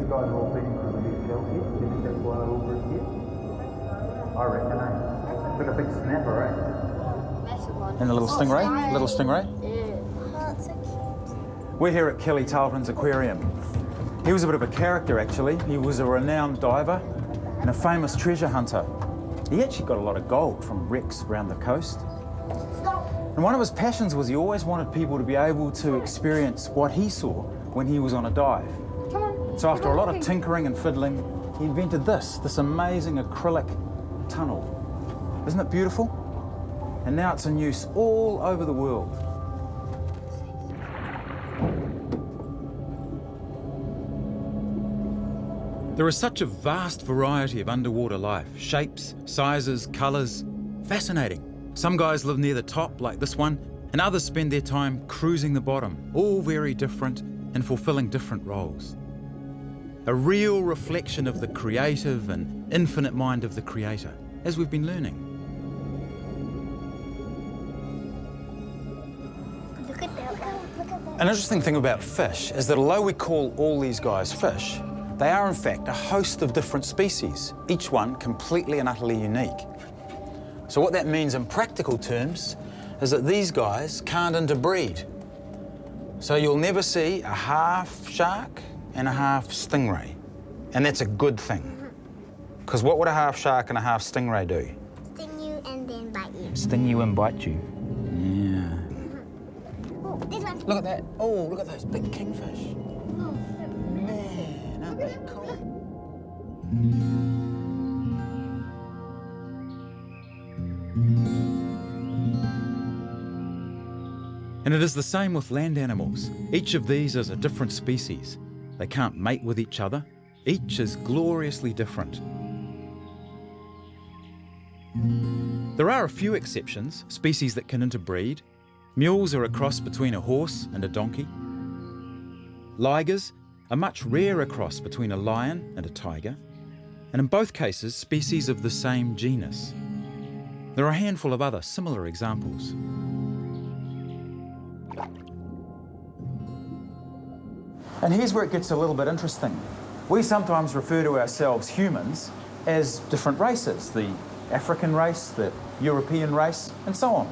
guys are all feeding because of these shells here? Do you think that's why they're all grouped here? I reckon, eh? Look, a big snapper, eh? Massive one. And a little stingray? Little stingray? Yeah. Oh, it's so cute. We're here at Kelly Tarleton's aquarium. He was a bit of a character, actually. He was a renowned diver and a famous treasure hunter. He actually got a lot of gold from wrecks around the coast. And one of his passions was he always wanted people to be able to experience what he saw when he was on a dive. So after a lot of tinkering and fiddling, he invented this amazing acrylic tunnel. Isn't it beautiful? And now it's in use all over the world. There is such a vast variety of underwater life, shapes, sizes, colours. Fascinating. Some guys live near the top, like this one, and others spend their time cruising the bottom, all very different and fulfilling different roles. A real reflection of the creative and infinite mind of the Creator, as we've been learning. Look at that. Look at that. An interesting thing about fish is that although we call all these guys fish, they are in fact a host of different species, each one completely and utterly unique. So what that means in practical terms is that these guys can't interbreed. So you'll never see a half shark and a half stingray. And that's a good thing. Because what would a half shark and a half stingray do? Sting you and then bite you. Sting you and bite you. Yeah. Oh, this one. Look at that. Oh, look at those big kingfish. Man, aren't they cool? And it is the same with land animals. Each of these is a different species. They can't mate with each other. Each is gloriously different. There are a few exceptions, species that can interbreed. Mules are a cross between a horse and a donkey. Ligers, a much rarer cross between a lion and a tiger. And in both cases, species of the same genus. There are a handful of other similar examples. And here's where it gets a little bit interesting. We sometimes refer to ourselves humans as different races, the African race, the European race, and so on.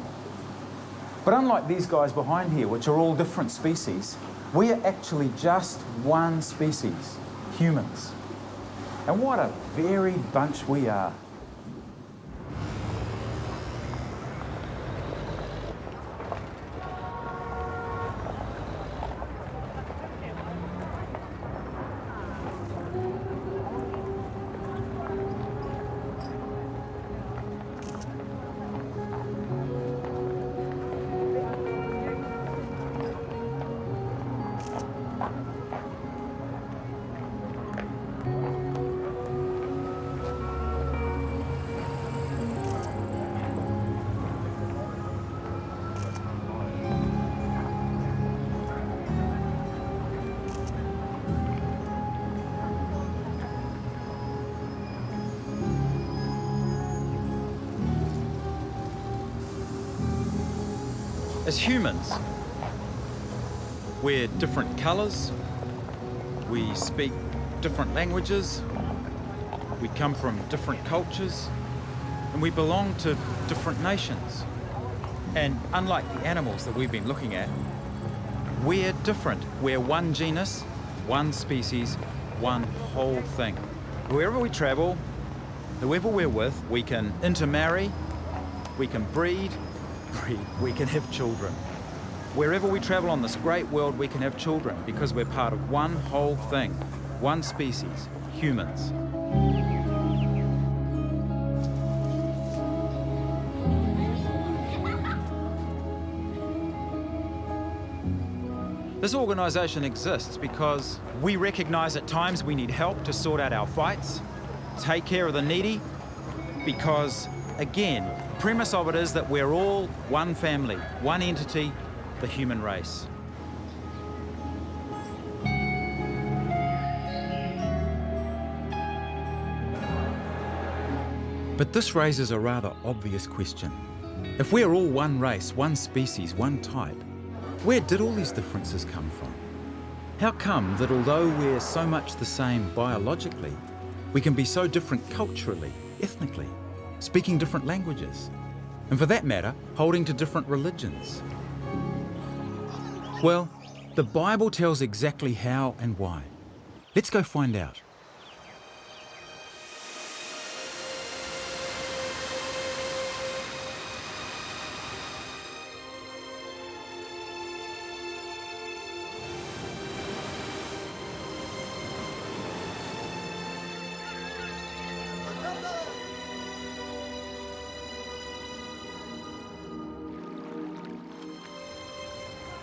But unlike these guys behind here, which are all different species, we are actually just one species, humans. And what a varied bunch we are. As humans, we're different colours, we speak different languages, we come from different cultures, and we belong to different nations. And unlike the animals that we've been looking at, we're different. We're one genus, one species, one whole thing. Wherever we travel, whoever we're with, we can intermarry, we can breed, we can have children. Wherever we travel on this great world, we can have children because we're part of one whole thing, one species, humans. This organisation exists because we recognise at times we need help to sort out our fights, take care of the needy, because, again, the premise of it is that we're all one family, one entity, the human race. But this raises a rather obvious question. If we're all one race, one species, one type, where did all these differences come from? How come that although we're so much the same biologically, we can be so different culturally, ethnically, speaking different languages, and for that matter, holding to different religions? Well, the Bible tells exactly how and why. Let's go find out.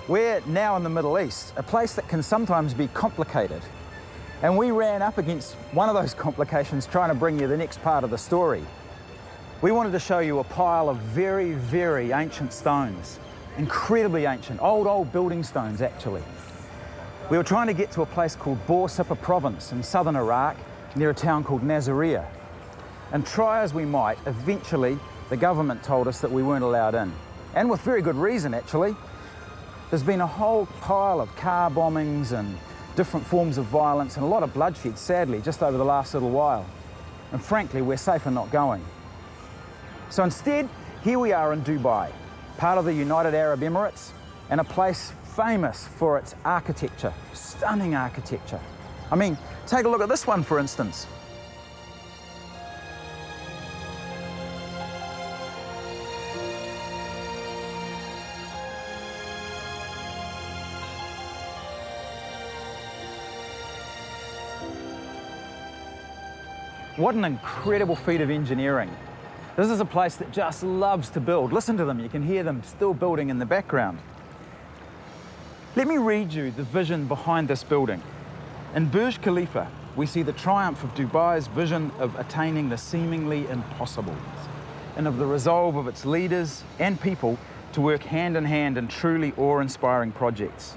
We're now in the Middle East, a place that can sometimes be complicated. And we ran up against one of those complications trying to bring you the next part of the story. We wanted to show you a pile of very, very ancient stones. Incredibly ancient, old building stones actually. We were trying to get to a place called Borsippa province in southern Iraq, near a town called Nasiriyah. And try as we might, eventually the government told us that we weren't allowed in. And with very good reason actually. There's been a whole pile of car bombings and different forms of violence and a lot of bloodshed, sadly, just over the last little while. And frankly, we're safer not going. So instead, here we are in Dubai, part of the United Arab Emirates, and a place famous for its architecture, stunning architecture. I mean, take a look at this one, for instance. What an incredible feat of engineering. This is a place that just loves to build. Listen to them, you can hear them still building in the background. Let me read you the vision behind this building. In Burj Khalifa, we see the triumph of Dubai's vision of attaining the seemingly impossible, and of the resolve of its leaders and people to work hand in hand in truly awe-inspiring projects.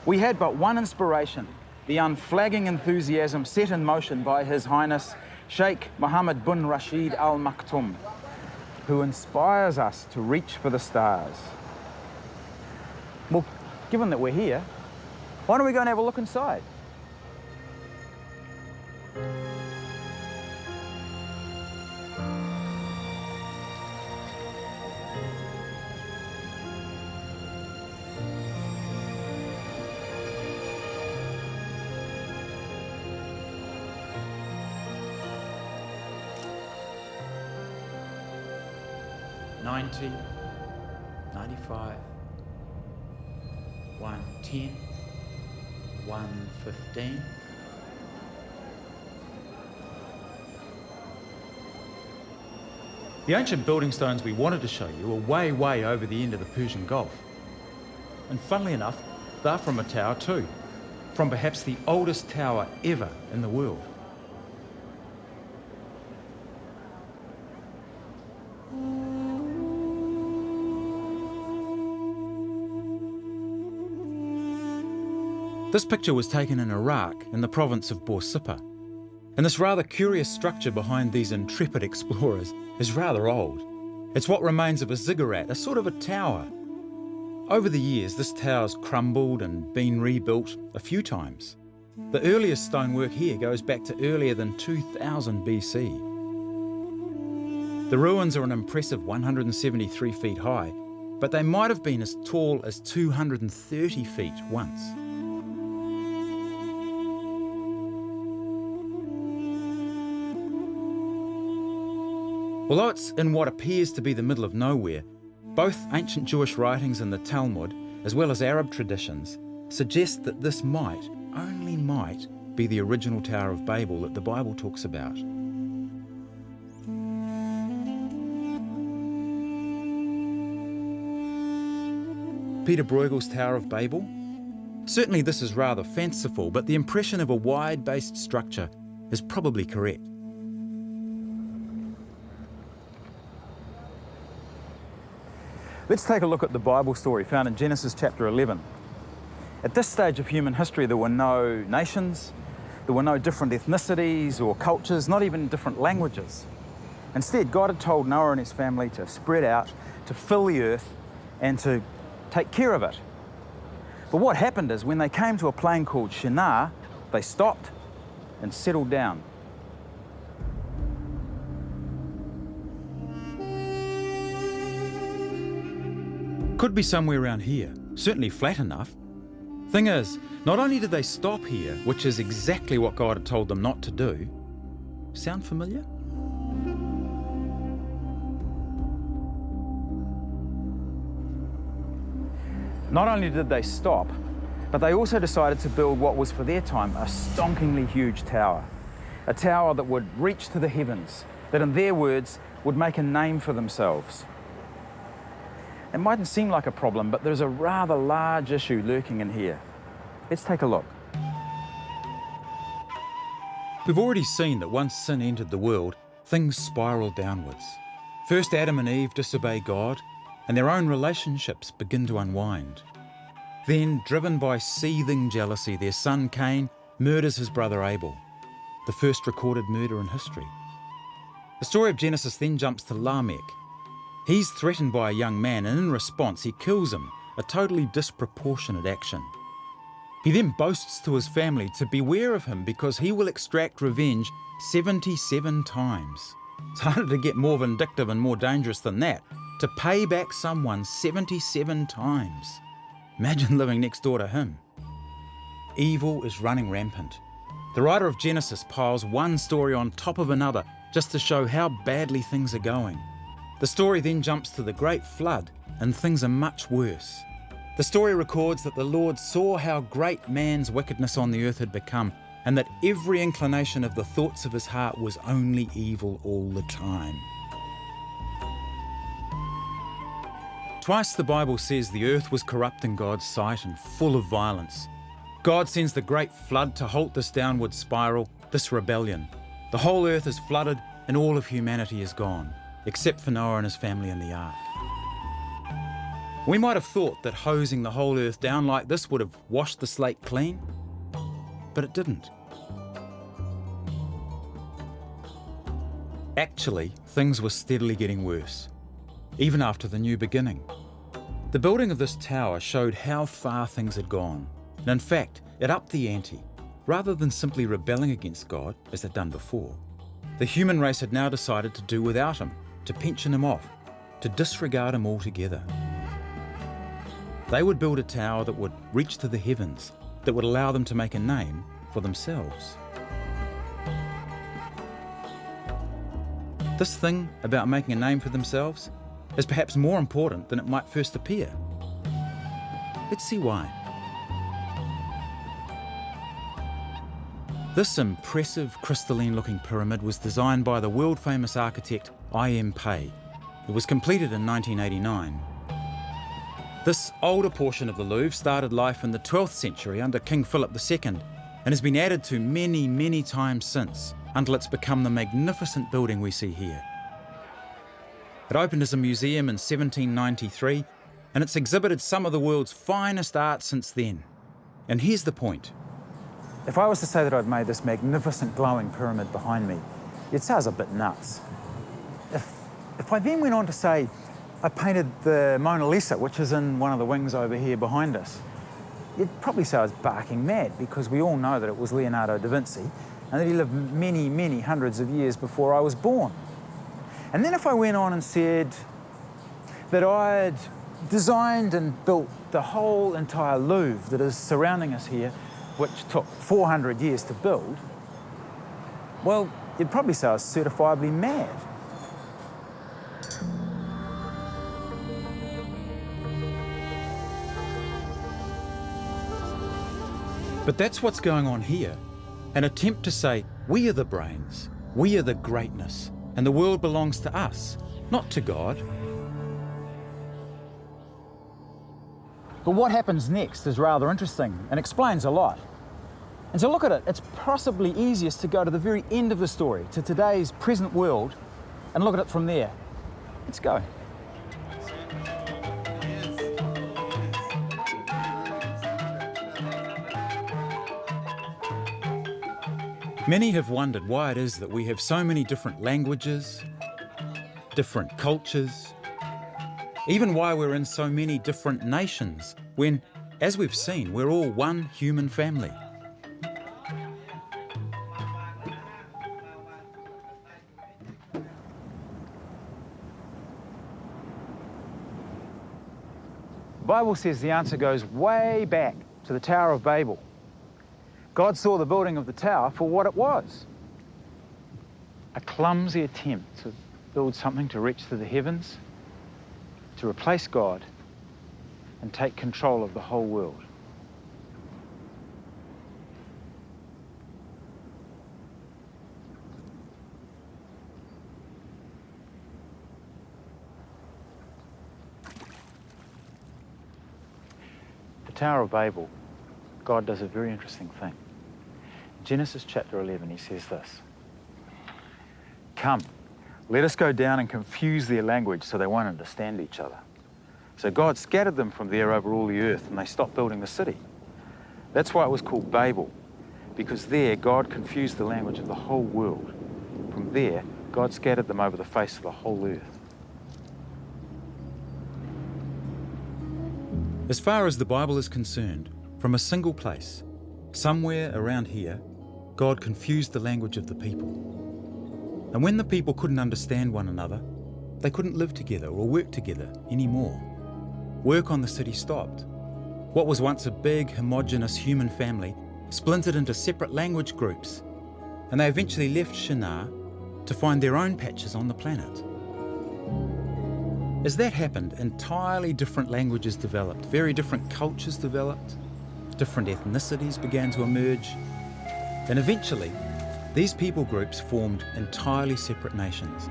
We had but one inspiration, the unflagging enthusiasm set in motion by His Highness Sheikh Mohammed bin Rashid Al Maktoum, who inspires us to reach for the stars. Well, given that we're here, why don't we go and have a look inside? $90, $95, $110, $115. The ancient building stones we wanted to show you are way over the end of the Persian Gulf. And funnily enough, they're from a tower too, from perhaps the oldest tower ever in the world. This picture was taken in Iraq, in the province of Borsippa. And this rather curious structure behind these intrepid explorers is rather old. It's what remains of a ziggurat, a sort of a tower. Over the years, this tower's crumbled and been rebuilt a few times. The earliest stonework here goes back to earlier than 2000 BC. The ruins are an impressive 173 feet high, but they might have been as tall as 230 feet once. Although it's in what appears to be the middle of nowhere, both ancient Jewish writings and the Talmud, as well as Arab traditions, suggest that this might, only might, be the original Tower of Babel that the Bible talks about. Peter Bruegel's Tower of Babel? Certainly this is rather fanciful, but the impression of a wide-based structure is probably correct. Let's take a look at the Bible story found in Genesis chapter 11. At this stage of human history, there were no nations, there were no different ethnicities or cultures, not even different languages. Instead, God had told Noah and his family to spread out, to fill the earth, and to take care of it. But what happened is when they came to a plain called Shinar, they stopped and settled down. Could be somewhere around here, certainly flat enough. Thing is, not only did they stop here, which is exactly what God had told them not to do. Sound familiar? Not only did they stop, but they also decided to build what was for their time a stonkingly huge tower. A tower that would reach to the heavens, that in their words would make a name for themselves. It mightn't seem like a problem, but there's a rather large issue lurking in here. Let's take a look. We've already seen that once sin entered the world, things spiraled downwards. First Adam and Eve disobey God, and their own relationships begin to unwind. Then, driven by seething jealousy, their son Cain murders his brother Abel, the first recorded murder in history. The story of Genesis then jumps to Lamech. He's threatened by a young man, and in response he kills him, a totally disproportionate action. He then boasts to his family to beware of him because he will extract revenge 77 times. It's harder to get more vindictive and more dangerous than that, to pay back someone 77 times. Imagine living next door to him. Evil is running rampant. The writer of Genesis piles one story on top of another just to show how badly things are going. The story then jumps to the great flood, and things are much worse. The story records that the Lord saw how great man's wickedness on the earth had become, and that every inclination of the thoughts of his heart was only evil all the time. Twice the Bible says the earth was corrupt in God's sight and full of violence. God sends the great flood to halt this downward spiral, this rebellion. The whole earth is flooded and all of humanity is gone, except for Noah and his family in the ark. We might have thought that hosing the whole earth down like this would have washed the slate clean, but it didn't. Actually, things were steadily getting worse, even after the new beginning. The building of this tower showed how far things had gone, and in fact, it upped the ante. Rather than simply rebelling against God, as they'd done before, the human race had now decided to do without him, to pension him off, to disregard him altogether. They would build a tower that would reach to the heavens, that would allow them to make a name for themselves. This thing about making a name for themselves is perhaps more important than it might first appear. Let's see why. This impressive crystalline-looking pyramid was designed by the world-famous architect I.M. Pei. It was completed in 1989. This older portion of the Louvre started life in the 12th century under King Philip II and has been added to many, many times since, until it's become the magnificent building we see here. It opened as a museum in 1793, and it's exhibited some of the world's finest art since then. And here's the point. If I was to say that I'd made this magnificent glowing pyramid behind me, you'd say I was a bit nuts. If I then went on to say I painted the Mona Lisa, which is in one of the wings over here behind us, you'd probably say I was barking mad, because we all know that it was Leonardo da Vinci and that he lived many, many hundreds of years before I was born. And then if I went on and said that I'd designed and built the whole entire Louvre that is surrounding us here, which took 400 years to build, well, you'd probably say I was certifiably mad. But that's what's going on here. An attempt to say, we are the brains, we are the greatness, and the world belongs to us, not to God. But what happens next is rather interesting and explains a lot. And to look at it, it's possibly easiest to go to the very end of the story, to today's present world, and look at it from there. Let's go. Many have wondered why it is that we have so many different languages, different cultures, even why we're in so many different nations, when As we've seen, we're all one human family. The Bible says the answer goes way back to the Tower of Babel. God saw the building of the tower for what it was. A clumsy attempt to build something to reach to the heavens, to replace God, and take control of the whole world. The Tower of Babel, God does a very interesting thing. In Genesis chapter 11, he says this: "Come, let us go down and confuse their language so they won't understand each other." So God scattered them from there over all the earth, and they stopped building the city. That's why it was called Babel, because there God confused the language of the whole world. From there, God scattered them over the face of the whole earth. As far as the Bible is concerned, from a single place, somewhere around here, God confused the language of the people. And when the people couldn't understand one another, they couldn't live together or work together anymore. Work on the city stopped. What was once a big, homogeneous human family splintered into separate language groups, and they eventually left Shinar to find their own patches on the planet. As that happened, entirely different languages developed, very different cultures developed, different ethnicities began to emerge, and eventually, these people groups formed entirely separate nations.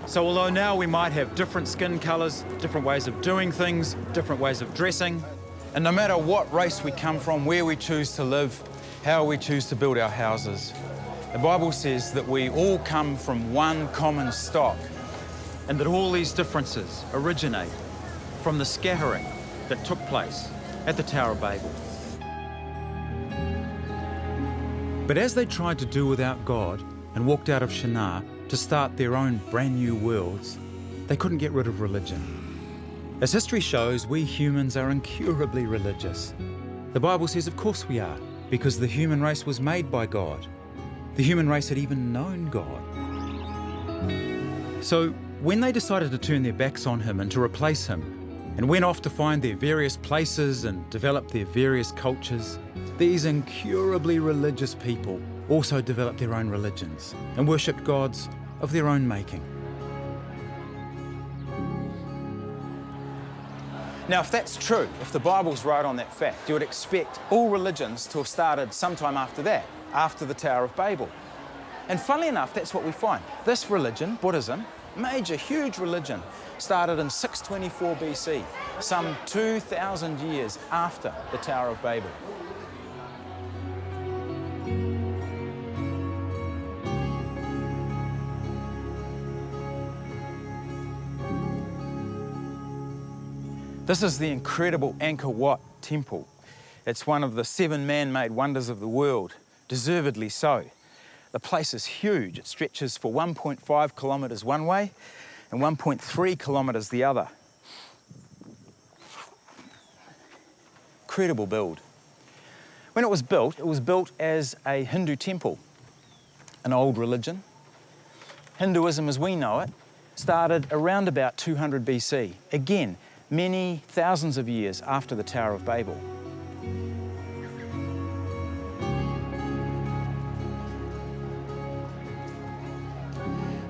So although now we might have different skin colours, different ways of doing things, different ways of dressing, And no matter what race we come from, where we choose to live, how we choose to build our houses, the Bible says that we all come from one common stock. and that all these differences originate from the scattering that took place at the Tower of Babel. But as they tried to do without God and walked out of Shinar to start their own brand new worlds, they couldn't get rid of religion. As history shows, we humans are incurably religious. The Bible says, of course we are, because the human race was made by God. The human race had even known God. So when they decided to turn their backs on him and to replace him, and went off to find their various places and develop their various cultures, these incurably religious people also developed their own religions and worshipped gods of their own making. Now, if that's true, if the Bible's right on that fact, you would expect all religions to have started sometime after that, after the Tower of Babel. And funnily enough, that's what we find. This religion, Buddhism, major, huge religion, started in 624 BC, some 2,000 years after the Tower of Babel. This is the incredible Angkor Wat temple. It's one of the 7 man-made wonders of the world, deservedly so. The place is huge. It stretches for 1.5 kilometres one way and 1.3 kilometres the other. Incredible build. When it was built as a Hindu temple, an old religion. Hinduism as we know it started around about 200 BC. Again, many thousands of years after the Tower of Babel.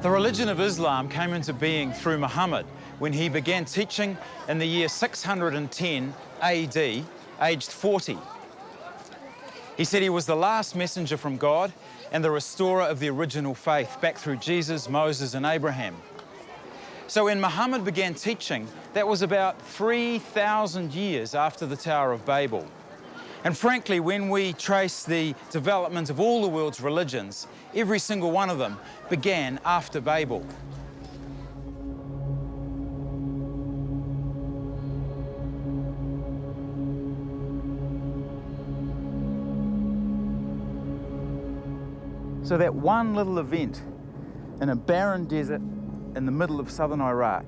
The religion of Islam came into being through Muhammad when he began teaching in the year 610 AD, aged 40. He said he was the last messenger from God and the restorer of the original faith back through Jesus, Moses, and Abraham. So when Muhammad began teaching, that was about 3,000 years after the Tower of Babel. And frankly, when we trace the development of all the world's religions, every single one of them began after Babel. The So that one little event in a barren desert in the middle of southern Iraq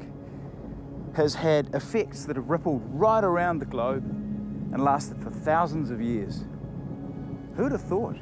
has had effects that have rippled right around the globe and lasted for thousands of years. Who'd have thought?